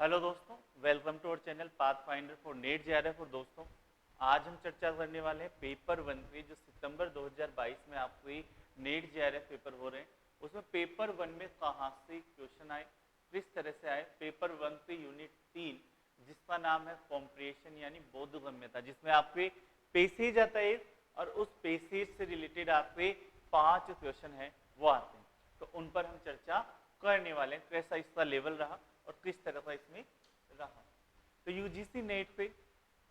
Hello दोस्तों, welcome to our channel path finder for NET JRF. और दोस्तों, आज हम चर्चा करने वाले हैं पेपर 1 पे, जो सितंबर 2022 में आपको ये नेट जेआरएफ पेपर हो रहे हैं। उसमें पेपर 1 में कहाँ से क्वेश्चन आए, किस तरह से आए। पेपर 1 पे यूनिट 3 जिसका नाम है कॉम्प्रिहेंशन यानी बोधगम्यता, जिसमें आपके पेसेज आता है और उस पेसेज से रिलेटेड आपके 5 क्वेश्चन हैं वो आते हैं। तो उन पर हम चर्चा करने वाले हैं, कैसा इसका लेवल रहा और किस तरह का इसमें रहा। तो यूजीसी नेट पे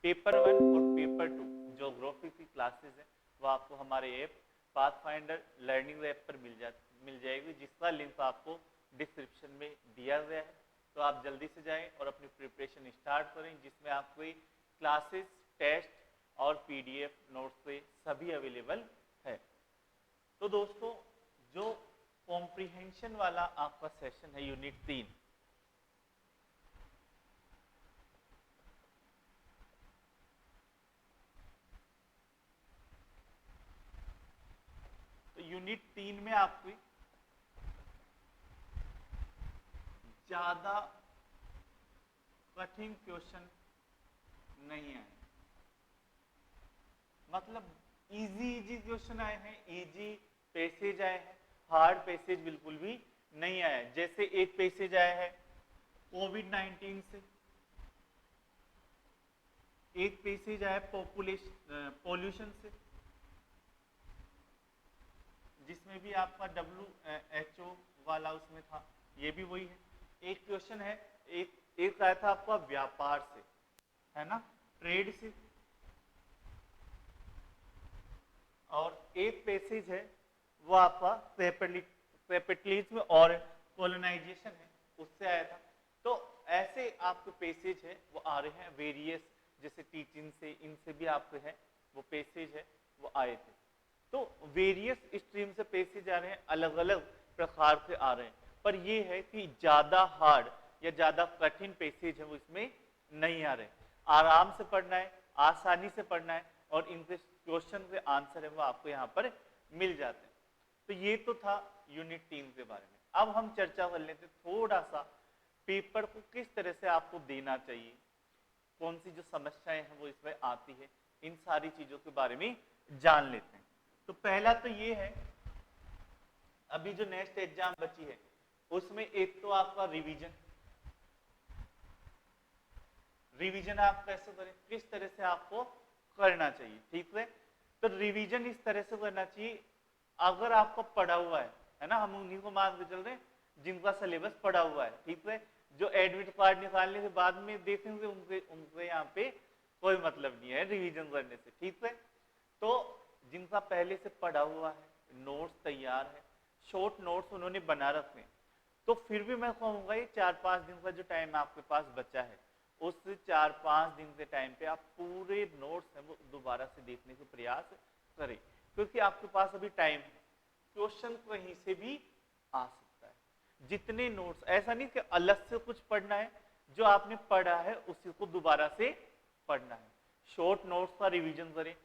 पेपर 1 और पेपर 2 ज्योग्राफी की क्लासेस है वो आपको हमारे ऐप पाथफाइंडर लर्निंग ऐप पर मिल जाएगी, जिसका लिंक आपको डिस्क्रिप्शन में दिया गया है। तो आप जल्दी से जाएं और अपनी प्रिपरेशन स्टार्ट करें, जिसमें आपको क्लासेस, टेस्ट और पीडीएफ नोट्स पे सभी अवेलेबल है। तो दोस्तों, जो कॉम्प्रिहेंशन वाला आपका सेशन है यूनिट 3, तो यूनिट 3 में आपको ज्यादा कठिन क्वेश्चन नहीं आए, मतलब इजी क्वेश्चन आए हैं, इजी पैसेज आए हैं, हार्ड पैसेज बिल्कुल भी नहीं आया है। जैसे एक पैसेज आया है कोविड-19 से, एक पैसेज आया पॉल्यूशन से, जिसमें भी आपका WHO वाला उसमें था, ये भी वही है। एक क्वेश्चन है, एक आया था आपका व्यापार से, है ना, ट्रेड से। और एक पैसेज है वो आपका कैपिटलिज्म और कॉलोनाइजेशन है, उससे आया था। तो ऐसे आपके पैसेज है वो आ रहे हैं वेरियस, जैसे टीचिंग से, इनसे भी आपके है वो पैसेज है वो आए थे। तो वेरियस स्ट्रीम से पैसेज आ रहे हैं, अलग अलग प्रकार से आ रहे हैं, पर ये है कि ज्यादा हार्ड या ज्यादा कठिन पैसेज है वो इसमें नहीं आ रहे। आराम से पढ़ना है, आसानी से पढ़ना है, और इनके क्वेश्चन के आंसर है वो आपको यहाँ पर मिल जाते हैं। तो ये तो था यूनिट 3 के बारे में। अब हम चर्चा कर लेते थोड़ा सा पेपर को किस तरह से आपको देना चाहिए, कौन सी जो समस्याएं हैं वो इसमें आती है, इन सारी चीजों के बारे में जान लेते हैं। तो पहला तो ये है, अभी जो नेक्स्ट एग्जाम बची है उसमें एक तो आपका रिवीजन आप कैसे करें, किस तरह से आपको करना चाहिए, ठीक है। तो रिवीजन इस तरह से करना चाहिए, अगर आपको पढ़ा हुआ है ना, हम उन्हीं को मान के चल रहे हैं जिनका सिलेबस पढ़ा हुआ है, ठीक है। जो एडमिट कार्ड निकालने के बाद में देखेंगे उनके यहाँ पे कोई मतलब नहीं है रिवीजन करने से, ठीक है। तो जिनका पहले से पढ़ा हुआ है, नोट्स तैयार है, शॉर्ट नोट्स उन्होंने बना रखे हैं, तो फिर भी मैं कहूँगा ये 4-5 दिन का जो टाइम आपके पास बचा है, उस 4-5 दिन के टाइम पे आप पूरे नोट्स हैं वो दोबारा से देखने का प्रयास करें, क्योंकि आपके पास अभी टाइम है, क्वेश्चन कहीं से भी आ सकता है। जितने नोट्स, ऐसा नहीं कि अलग से कुछ पढ़ना है, जो आपने पढ़ा है उसी को दोबारा से पढ़ना है। शॉर्ट नोट्स का रिवीजन करें,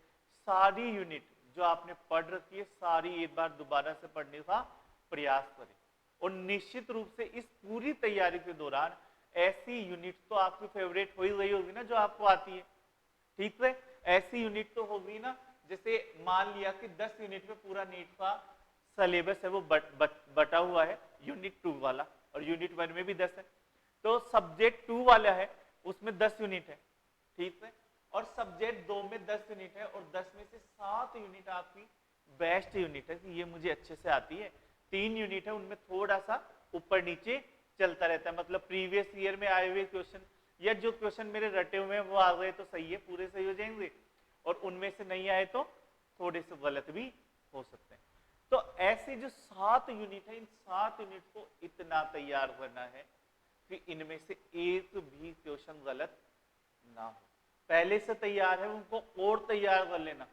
सारी यूनिट जो आपने पढ़ रखी है सारी एक बार दोबारा से पढ़ने का प्रयास करें। और निश्चित रूप से इस पूरी तैयारी के दौरान ऐसी यूनिट तो आपकी फेवरेट हो ही गई होगी ना जो आपको आती है, ठीक है। ऐसी यूनिट तो होगी ना, जैसे मान लिया कि 10 यूनिट में पूरा नीट का सिलेबस है वो बटा हुआ है, यूनिट 2 वाला, और यूनिट 1 में भी 10 है, तो सब्जेक्ट 2 वाला है उसमें 10 यूनिट है, ठीक है। और सब्जेक्ट 2 में 10 यूनिट है, और 10 में से 7 यूनिट आपकी बेस्ट यूनिट है कि ये मुझे अच्छे से आती है। 3 यूनिट है उनमें थोड़ा सा ऊपर नीचे चलता रहता है, मतलब प्रीवियस ईयर में आए हुए क्वेश्चन या जो क्वेश्चन मेरे रटे हुए हैं वो आ गए तो सही है, पूरे सही हो जाएंगे, और उनमें से नहीं आए तो थोड़े से गलत भी हो सकते हैं। तो ऐसे जो 7 यूनिट है, इन 7 यूनिट को इतना तैयार करना है कि इनमें से एक भी क्वेश्चन गलत ना हो। पहले से तैयार है उनको और तैयार कर लेना,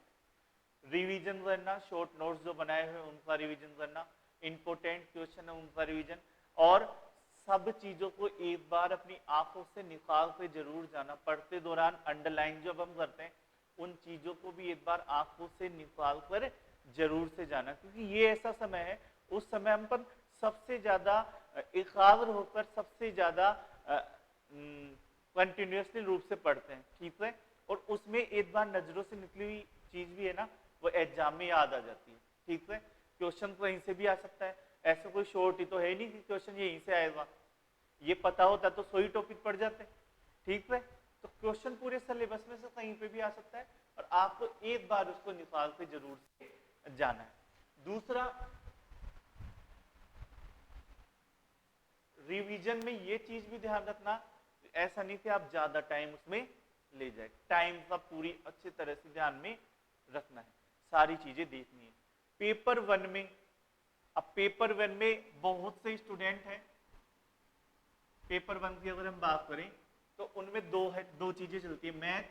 रिवीजन करना, शॉर्ट नोट्स जो बनाए हुए उनका रिवीजन करना, इंपोर्टेंट क्वेश्चन है उनका रिवीजन, और सब चीजों को एक बार अपनी आंखों से निकाल के जरूर जाना। पढ़ते दौरान अंडरलाइन जो हम करते हैं उन चीजों को भी एक बार आंखों से निकाल कर जरूर से जाना, क्योंकि ये ऐसा समय है, उस समय हम पर सबसे ज्यादा एकाग्र होकर, सबसे ज्यादा कंटिन्यूअसली रूप से पढ़ते हैं, ठीक है, और उसमें एक बार नजरों से निकली हुई चीज भी है ना, वो एग्जाम में याद आ जाती है, ठीक है। क्वेश्चन कहीं से भी आ सकता है, ऐसा कोई शॉर्ट ही तो है नहीं कि क्वेश्चन यहीं से आएगा, ये पता होता तो 100 ही टॉपिक पढ़ जाते, ठीक है। तो क्वेश्चन पूरे सिलेबस में से कहीं पे भी आ सकता है और आपको एक बार उसको निकाल के जरूर से जाना है। दूसरा, रिवीजन में ये चीज भी ध्यान रखना, ऐसा नहीं कि आप ज्यादा टाइम उसमें ले जाए, टाइम का पूरी अच्छी तरह से ध्यान में रखना है, सारी चीजें देखनी है। पेपर 1 में, अब पेपर 1 में बहुत से स्टूडेंट हैं, पेपर 1 की अगर हम बात करें तो उनमें दो चीजें चलती है, मैथ,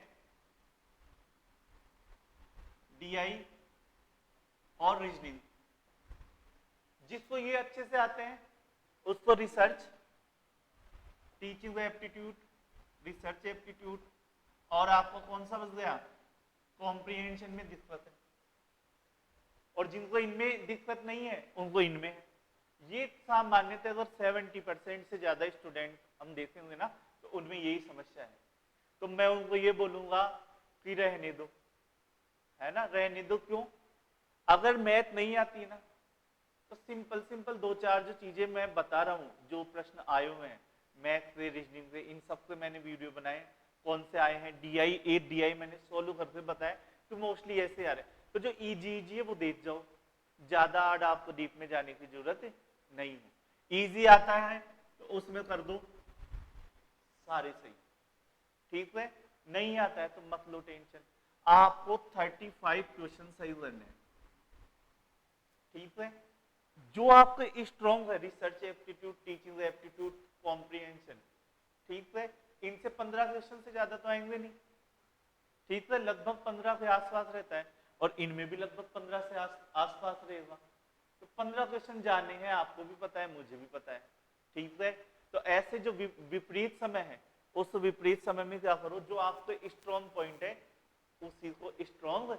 डीआई और रीजनिंग। जिसको ये अच्छे से आते हैं उसको research, teaching aptitude, research aptitude, और आपको कौन सा बच गया, कॉम्प्रिहेंशन में दिक्कत है, और जिनको इनमें दिक्कत नहीं है उनको इनमें है। ये सामान्यतः अगर 70% से ज्यादा स्टूडेंट हम देखेंगे ना तो उनमें यही समस्या है, तो मैं उनको ये बोलूंगा कि रहने दो, है ना, रहने दो। क्यों? अगर मैथ नहीं आती ना तो सिंपल 2-4 जो चीजें मैं बता रहा हूं, जो प्रश्न आए हुए हैं मैथ से, रीजनिंग से, इन सबके मैंने वीडियो बनाए, कौन से आए हैं, डीआई 8 डीआई मैंने सोल्व करके बताया, तो मोस्टली ऐसे आ रहे हैं। तो जो इजी है वो देख जाओ, ज्यादा हार्ड आपको डीप में जाने की जरूरत नहीं है। इजी आता है तो उसमें कर दो सारे सही, ठीक है। नहीं आता है तो मत लो टेंशन, आपको 35 क्वेश्चन सही करने हैं, ठीक है। जो आपके स्ट्रॉन्ग है, research aptitude, teaching aptitude, comprehension, ठीक है, इनसे 15 क्वेश्चन से ज्यादा तो आएंगे नहीं, ठीक है, लगभग 15 के आसपास रहता है, और इनमें भी लगभग 15 से आसपास रहेगा। तो 15 क्वेश्चन जाने हैं, आपको भी पता है, मुझे भी पता है, ठीक है। तो ऐसे जो विपरीत समय है, उस विपरीत समय में क्या करो, जो आपको स्ट्रॉन्ग पॉइंट है उसी को स्ट्रॉन्ग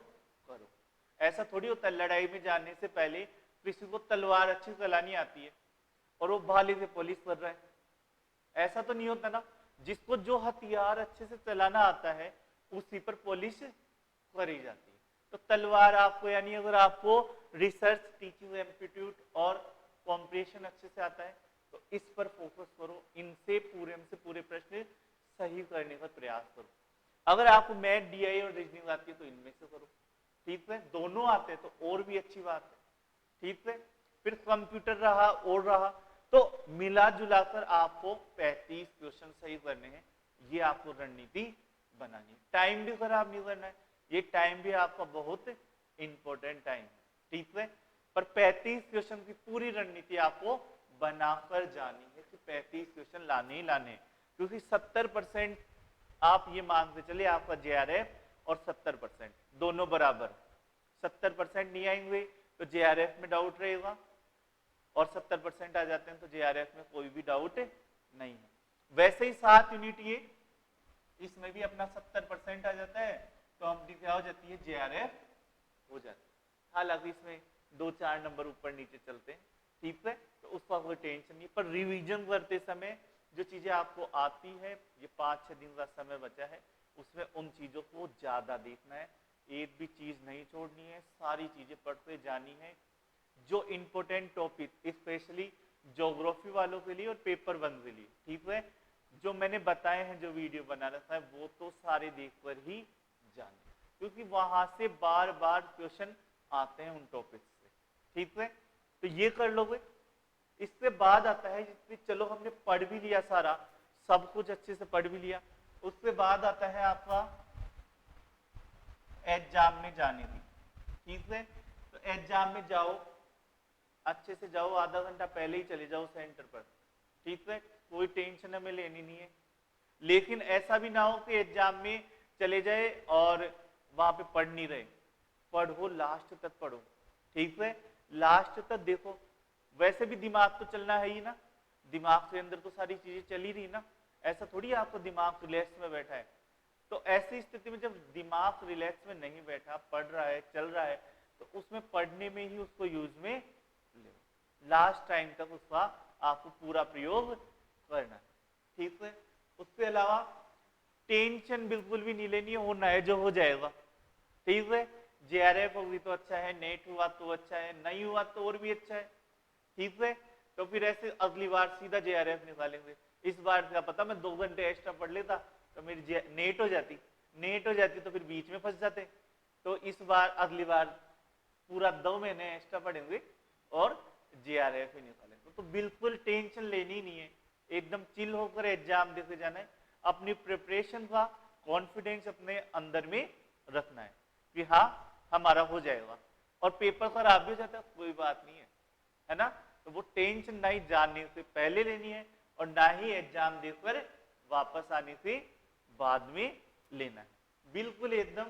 करो। ऐसा थोड़ी होता है लड़ाई में जाने से पहले किसी को तलवार अच्छी चलानी आती है और वो भाले से पॉलिश कर रहा है, ऐसा तो नहीं होता ना। जिसको जो हथियार अच्छे से चलाना आता है उसी पर पॉलिश करी जाती है। तो तलवार आपको, यानी अगर आपको रिसर्च, टीचिंग एप्टीट्यूड और कॉम्प्रिहेंशन अच्छे से आता है तो इस पर फोकस करो, इनसे पूरे प्रश्न सही करने का प्रयास करो। अगर आपको मैथ, डीआई और रीजनिंग आती है तो इनमें से करो, ठीक है। दोनों आते हैं तो और भी अच्छी बात है, ठीक है। फिर कंप्यूटर रहा और रहा, तो मिला जुलाकर आपको 35 क्वेश्चन सही करने हैं, ये आपको रणनीति बनानी है। टाइम भी खराब नहीं करना है, ये टाइम भी आपका बहुत इंपॉर्टेंट टाइम है, ठीक है। पर 35 क्वेश्चन की पूरी रणनीति आपको बनाकर जानी है कि 35 क्वेश्चन लाने ही लाने, क्योंकि 70% आप ये मान के चलिए आपका जेआरएफ और 70% दोनों बराबर, 70% नहीं आएंगे तो जेआरएफ में डाउट रहेगा, और 70% आ जाते हैं तो जेआरएफ में कोई भी डाउट नहीं है। वैसे ही 7 यूनिट ये, इसमें भी अपना 70% आ जाता है तो हम क्या हो जाती है, जेआरएफ हो जाती है। हालांकि इसमें 2-4 नंबर ऊपर नीचे चलते हैं, ठीक है, तो उसका कोई टेंशन नहीं। पर रिवीजन करते समय जो चीजें आपको आती है, ये 5-6 दिन का समय बचा है, उसमें उन चीजों को ज्यादा देखना है, एक भी चीज नहीं छोड़नी है, सारी चीजें पढ़ते जानी है। जो इंपॉर्टेंट टॉपिक, स्पेशली ज्योग्राफी वालों के लिए और पेपर 1 के लिए, ठीक है, जो मैंने बताए हैं, जो वीडियो बना रखा है, वो तो सारे देखकर ही जाने, क्योंकि वहां से बार बार क्वेश्चन आते हैं उन टॉपिक से, ठीक है। तो ये कर लोगे। इसके बाद आता है, जिसमें चलो हमने पढ़ भी लिया, सारा सब कुछ अच्छे से पढ़ भी लिया, उसके बाद आता है आपका एग्जाम में जाने की, ठीक है। तो एग्जाम में जाओ, अच्छे से जाओ, आधा घंटा पहले ही चले जाओ सेंटर पर, ठीक है, कोई टेंशन हमें लेनी नहीं है। लेकिन ऐसा भी ना हो कि एग्जाम में चले जाए और वहां पे पढ़ नहीं रहे, पढ़ो, लास्ट तक पढ़ो, ठीक है, लास्ट तक देखो। वैसे भी दिमाग तो चलना है ही ना, दिमाग के अंदर तो सारी चीजें चल ही रही ना, ऐसा थोड़ी आपको दिमाग रिलैक्स में बैठा है। तो ऐसी स्थिति में जब दिमाग रिलैक्स में नहीं बैठा, पढ़ रहा है, चल रहा है, तो उसमें पढ़ने में ही उसको यूज में ले, लास्ट टाइम तक उसका आपको पूरा प्रयोग करना है, ठीक है। उसके अलावा टेंशन बिल्कुल भी नहीं लेनी है, होना है जो हो जाएगा, ठीक है। जेआरएफ होगी तो अच्छा है, नेट हुआ तो अच्छा है, नहीं हुआ तो और भी अच्छा है, ठीक है। तो फिर ऐसे अगली बार सीधा जेआरएफ निकालेंगे। इस बार क्या पता मैं 2 घंटे एक्स्ट्रा पढ़ लेता तो मेरी नेट हो जाती, नेट हो जाती तो फिर बीच में फंस जाते। तो इस बार अगली बार पूरा 2 महीने एक्स्ट्रा पढ़ेंगे और जेआरएफ ही निकालेंगे। तो बिल्कुल टेंशन लेनी नहीं है, एकदम चिल होकर एग्जाम देके जाना है। अपनी प्रिपरेशन का कॉन्फिडेंस अपने अंदर में रखना है कि हाँ हमारा हो जाएगा, और पेपर खराब भी हो जाता है कोई बात नहीं है ना। तो वो टेंशन ना ही जानने से पहले लेनी है और ना ही एग्जाम देकर वापस आने से बाद में लेना है, बिल्कुल एकदम।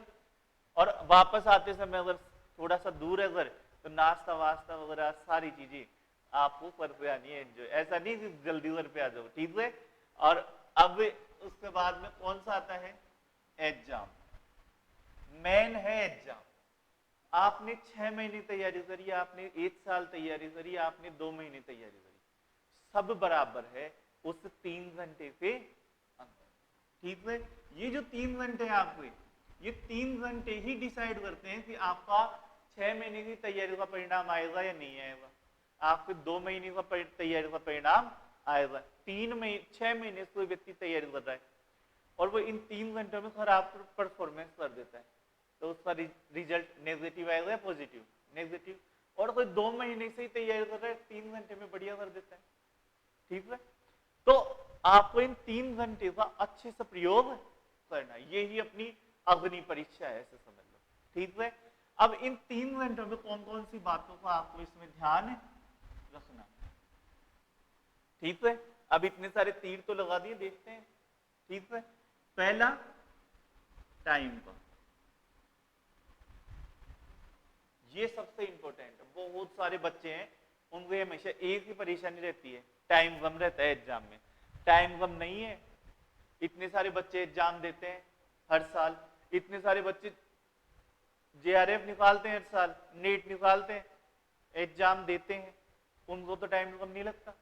और वापस आते समय अगर थोड़ा सा दूर है घर तो नाश्ता वास्ता वगैरह सारी चीजें आपको घर पे आनी है एंजॉय, ऐसा नहीं कि जल्दी घर पे आ जाओ, ठीक है। और अब उसके बाद में कौन सा आता है, एग्जाम। मेन है एग्जाम। आपने 6 महीने तैयारी करी, आपने 1 साल तैयारी करी, आपने 2 महीने तैयारी करी, सब बराबर है उस 3 घंटे के अंदर, ठीक है। ये जो 3 घंटे हैं आपके, ये 3 घंटे ही डिसाइड करते हैं कि आपका 6 महीने की तैयारी का परिणाम आएगा या नहीं आएगा, आपके 2 महीने का तैयारी का परिणाम आएगा। 6 महीने से कोई व्यक्ति तैयारी कर रहा है और वो इन 3 घंटों में खराब परफॉर्मेंस कर देता है तो उसका रिजल्ट नेगेटिव आएगा या पॉजिटिव, नेगेटिव। और कोई 2 महीने से ही तैयारी कर रहा है, 3 घंटे में बढ़िया कर देता है, ठीक है। तो आपको इन 3 घंटे का अच्छे से प्रयोग करना है, यही अपनी अग्नि परीक्षा है, ऐसे समझ लो, ठीक है। अब इन 3 घंटों में कौन कौन सी बातों का आपको इसमें ध्यान रखना, ठीक है। अब इतने सारे तीर तो लगा दिए, देखते हैं, ठीक है। पहला टाइम का, ये सबसे इंपॉर्टेंट है। बहुत सारे बच्चे हैं उनको हमेशा एक ही परेशानी रहती है, टाइम कम रहता है एग्जाम में। टाइम कम नहीं है, इतने सारे बच्चे एग्जाम देते हैं हर साल, इतने सारे बच्चे जेआरएफ निकालते हैं हर साल, नेट निकालते हैं, एग्जाम देते हैं, उनको तो टाइम कम नहीं लगता,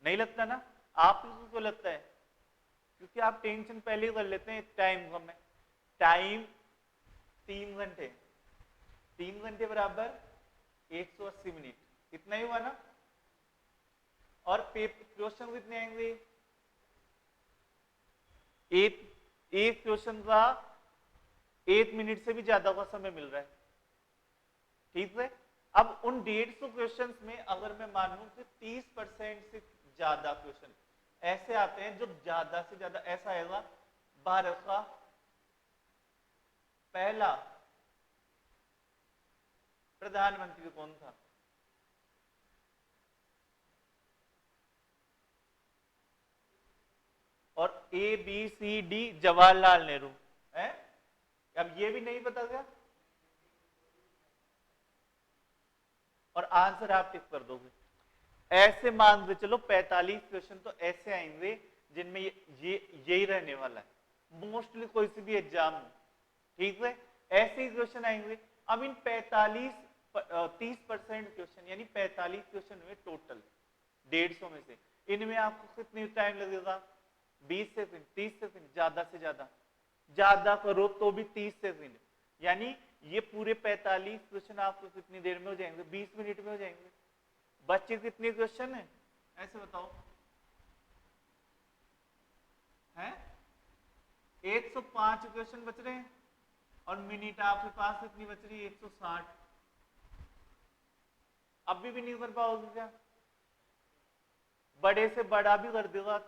नहीं लगता ना। आप को लगता है क्योंकि आप टेंशन पहले ही कर लेते हैं टाइम कम है। टाइम 3 घंटे, 3 घंटे बराबर 180 मिनट, इतना ही हुआ ना। और क्वेश्चन कितने आएंगे, एक क्वेश्चन का 1 मिनट से भी ज्यादा का समय मिल रहा है, ठीक है। अब उन 150 क्वेश्चन में अगर मैं मानूं कि 30% से ज्यादा क्वेश्चन ऐसे आते हैं जो ज्यादा से ज्यादा, ऐसा आएगा भारत का पहला प्रधानमंत्री कौन था, और A B C D Jawaharlal Nehru है। अब ये भी नहीं पता क्या, और आंसर आप टिक कर दोगे। ऐसे मान के चलो 45 क्वेश्चन तो ऐसे आएंगे जिनमें यही रहने वाला है मोस्टली कोई से भी एग्जाम हो, ठीक है। ऐसे ही क्वेश्चन आएंगे। अब इन 30% क्वेश्चन यानी 45 क्वेश्चन हुए टोटल 150 में से, इनमें आपको कितनी टाइम लगेगा, 20 सेकंड, 30 सेकंड, ज्यादा से ज्यादा करो तो भी 30 सेकंड, यानी ये पूरे 45 क्वेश्चन आपको कितनी देर में हो जाएंगे, 20 मिनट में हो जाएंगे। बच्चे कितने क्वेश्चन है ऐसे बताओ, हैं 105 क्वेश्चन बच रहे हैं और मिनट आपके पास कितनी बच रही है, 160। अभी भी नहीं कर पाओगे क्या, बड़े से बड़ा भी कर देगा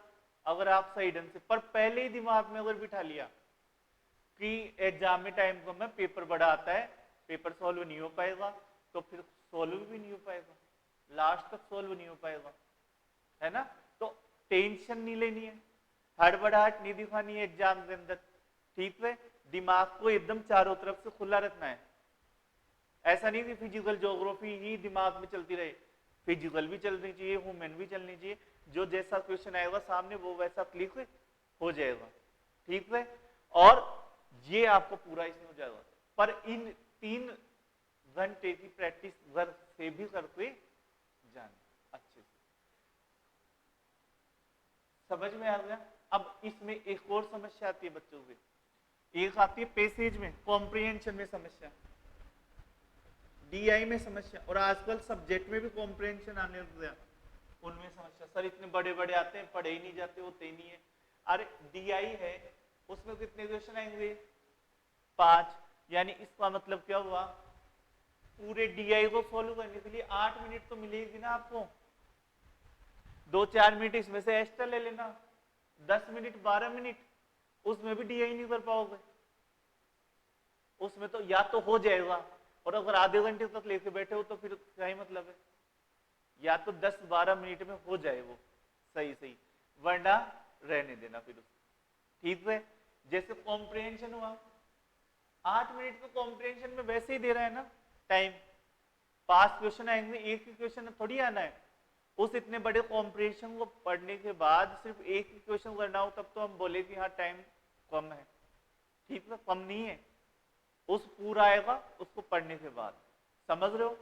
अगर आप सही ढंग से, पर पहले ही दिमाग में अगर बिठा लिया कि एग्जाम में टाइम कम है, पेपर बड़ा आता है, पेपर सॉल्व नहीं हो पाएगा, तो फिर सॉल्व भी नहीं हो पाएगा, लास्ट तक सॉल्व नहीं हो पाएगा, है ना। तो टेंशन नहीं लेनी है, हड़बड़ाहट नहीं दिखानी है एग्जाम के अंदर, ठीक है। दिमाग को एकदम चारों तरफ से खुला रखना है, ऐसा नहीं कि फिजिकल ज्योग्राफी ही दिमाग में चलती रहे, फिजिकल भी चलनी चाहिए, ह्यूमन भी चलनी चाहिए, जो जैसा क्वेश्चन आएगा सामने वो वैसा क्लिक हो जाएगा, ठीक है। और ये आपको पूरा इसमें हो जाएगा, पर इन 3 घंटे की प्रैक्टिस घर से भी करके जाना अच्छे से, समझ में आ गया। अब इसमें एक और समस्या आती है बच्चों से, एक आती है पैसेज में, कॉम्प्रिहेंशन में समस्या, डीआई में समस्या, और आजकल सब्जेक्ट में भी कॉम्प्रिहेंशन आने लग गया, उनमें समस्या। सर इतने बड़े बड़े आते हैं, पढ़े ही नहीं जाते, होते ही नहीं है। अरे डीआई है, उसमें कितने क्वेश्चन आएंगे? 5, यानी इसका मतलब क्या हुआ, पूरे डीआई को सॉल्व करने के लिए 8 मिनट तो मिलेगी ना आपको, 2-4 मिनट इसमें से एक्स्ट्रा ले लेना, 10 मिनट 12 मिनट, उसमें भी डीआई नहीं कर पाओगे। उसमें तो या तो हो जाएगा, और अगर आधे घंटे तक लेके बैठे हो तो फिर क्या ही मतलब है, या तो 10-12 मिनट में हो जाए वो सही, वरना रहने देना फिर उसको, ठीक है। जैसे कॉम्प्रिहेंशन हुआ, 8 मिनट तो कॉम्प्रिहेंशन में वैसे ही दे रहा है ना टाइम, 5 क्वेश्चन आएंगे, एक ही क्वेश्चन थोड़ी आना है। उस इतने बड़े कॉम्प्रिहेंशन को पढ़ने के बाद सिर्फ एक ही क्वेश्चन करना हो तब तो हम बोले कि हाँ टाइम कम है, ठीक है, कम नहीं है, उस पूरा आएगा उसको पढ़ने के बाद, समझ रहे हो।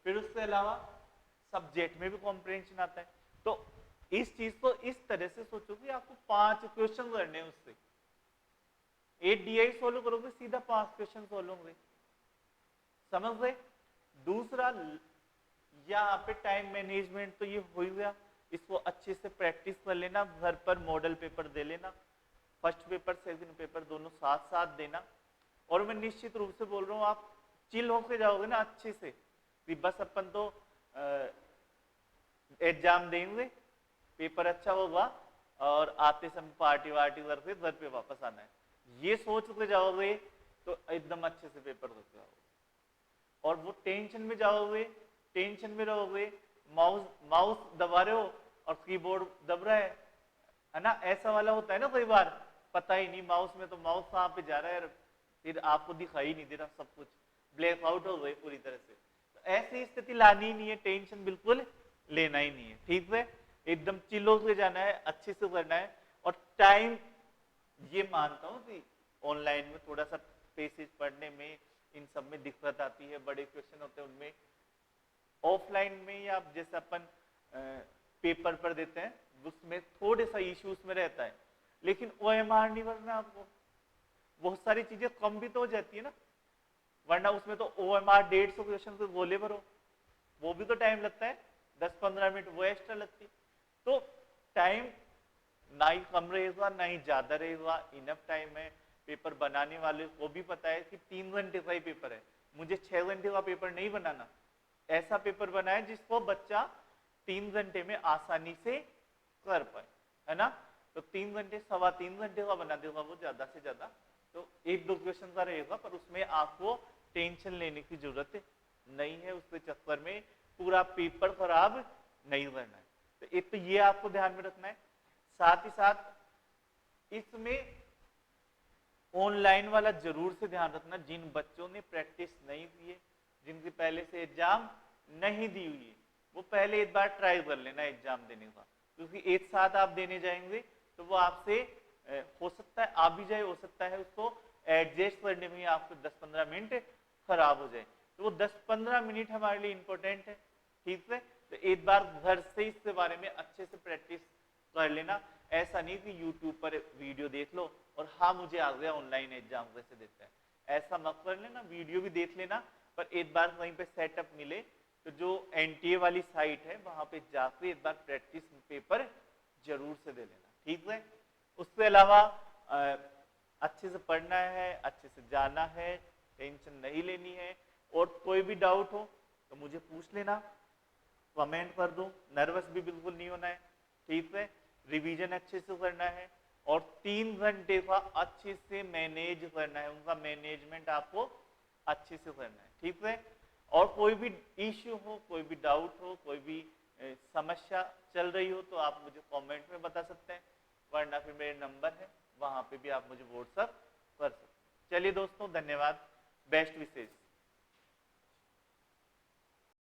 फिर उसके अलावा सब्जेक्ट में भी कॉम्प्रिहेंशन आता है, तो इस चीज को इस तरह से सोचो कि आपको 5 क्वेश्चन करने हैं, उससे 8 डीआई सोल्व करोगे, सीधा 5 क्वेश्चन सोल्व होंगे, समझ गए। दूसरा, यहाँ पे टाइम मैनेजमेंट तो ये हो ही गया, इसको अच्छे से प्रैक्टिस कर लेना, घर पर मॉडल पेपर दे लेना, फर्स्ट पेपर सेकंड पेपर दोनों साथ साथ देना। और मैं निश्चित रूप से बोल रहा हूँ, आप चिल होके जाओगे ना अच्छे से, कि बस अपन तो एग्जाम देंगे, पेपर अच्छा होगा और आते समय पार्टी वार्टी करके घर पे वापस आना है, ये सोच के जाओगे तो एकदम अच्छे से पेपर करके आओगे। और वो टेंशन में जाओगे, टेंशन में रहोगे, माउस दबा रहे हो और कीबोर्ड दब रहा है ना, ऐसा वाला होता है ना कई बार, पता ही नहीं माउस में तो माउस कहाँ पे जा रहा है, फिर आपको दिखाई नहीं दे रहा, सब कुछ ब्लैक आउट हो गए पूरी तरह से। तो ऐसी स्थिति लानी ही नहीं है, टेंशन बिल्कुल लेना ही नहीं है, ठीक है, एकदम चिल्लो से जाना है, अच्छे से करना है। और टाइम, ये मानता हूँ कि ऑनलाइन में थोड़ा सा पेसेज पढ़ने में इन सब में दिक्कत आती है, बड़े क्वेश्चन होते हैं उनमें। ऑफलाइन में या जैसे अपन पेपर पर देते हैं उसमें थोड़े सा इश्यूज में रहता है, लेकिन ओएमआर नहीं करना आपको, बहुत सारी चीजें कम भी तो हो जाती है ना, वरना उसमें तो ओएमआर 150 क्वेश्चन के गोले भरो, वो भी तो टाइम लगता है, 10-15 मिनट वो एक्स्ट्रा लगती। तो टाइम ना ही कम रहेगा ना ही ज्यादा रहेगा, इनफ टाइम है। पेपर बनाने वाले को भी पता है कि 3 घंटे का ही पेपर है, मुझे 6 घंटे का पेपर नहीं बनाना, ऐसा पेपर बनाए जिसको बच्चा 3 घंटे में आसानी से कर पाए, है ना। तो 3 घंटे 3.25 घंटे का बना देगा वो ज्यादा से ज्यादा, तो 1-2 क्वेश्चन का रहेगा, पर उसमें आपको टेंशन लेने की जरूरत नहीं है, उसके चक्कर में पूरा पेपर खराब नहीं करना है। तो एक तो ये आपको ध्यान में रखना है, साथ ही साथ इसमें ऑनलाइन वाला जरूर से ध्यान रखना, जिन बच्चों ने प्रैक्टिस नहीं की है, जिनकी पहले से एग्जाम नहीं दी हुई है, वो पहले एक बार ट्राई कर लेना एग्जाम देने का, क्योंकि एक साथ आप देने जाएंगे तो वो आपसे हो सकता है आ भी जाए, हो सकता है उसको एडजस्ट करने में आपको 10-15 मिनट खराब हो जाए, तो वो 10-15 मिनट हमारे लिए इंपॉर्टेंट है, ठीक है। तो एक बार घर से इसके बारे में अच्छे से प्रैक्टिस कर लेना, ऐसा नहीं कि यूट्यूब पर वीडियो देख लो और हाँ मुझे आ गया ऑनलाइन एग्जाम कैसे देता है, ऐसा मत कर लेना, वीडियो भी देख लेना, पर एक बार कहीं पे सेटअप मिले तो जो एनटीए वाली साइट है वहां पे जाकर एक बार प्रैक्टिस पेपर जरूर से दे लेना, ठीक है। उसके अलावा अच्छे से पढ़ना है, अच्छे से जाना है, टेंशन नहीं लेनी है, और कोई भी डाउट हो तो मुझे पूछ लेना, कमेंट कर दो, नर्वस भी बिल्कुल नहीं होना है, ठीक है। रिवीजन अच्छे से करना है और 3 घंटे का अच्छे से मैनेज करना है, उनका मैनेजमेंट आपको अच्छे से करना है, ठीक है। और कोई भी इश्यू हो, कोई भी डाउट हो, कोई भी समस्या चल रही हो तो आप मुझे कमेंट में बता सकते हैं, वरना फिर मेरे नंबर है वहां पे भी आप मुझे व्हाट्सएप कर सकते हैं। चलिए दोस्तों, धन्यवाद, बेस्ट विशेष।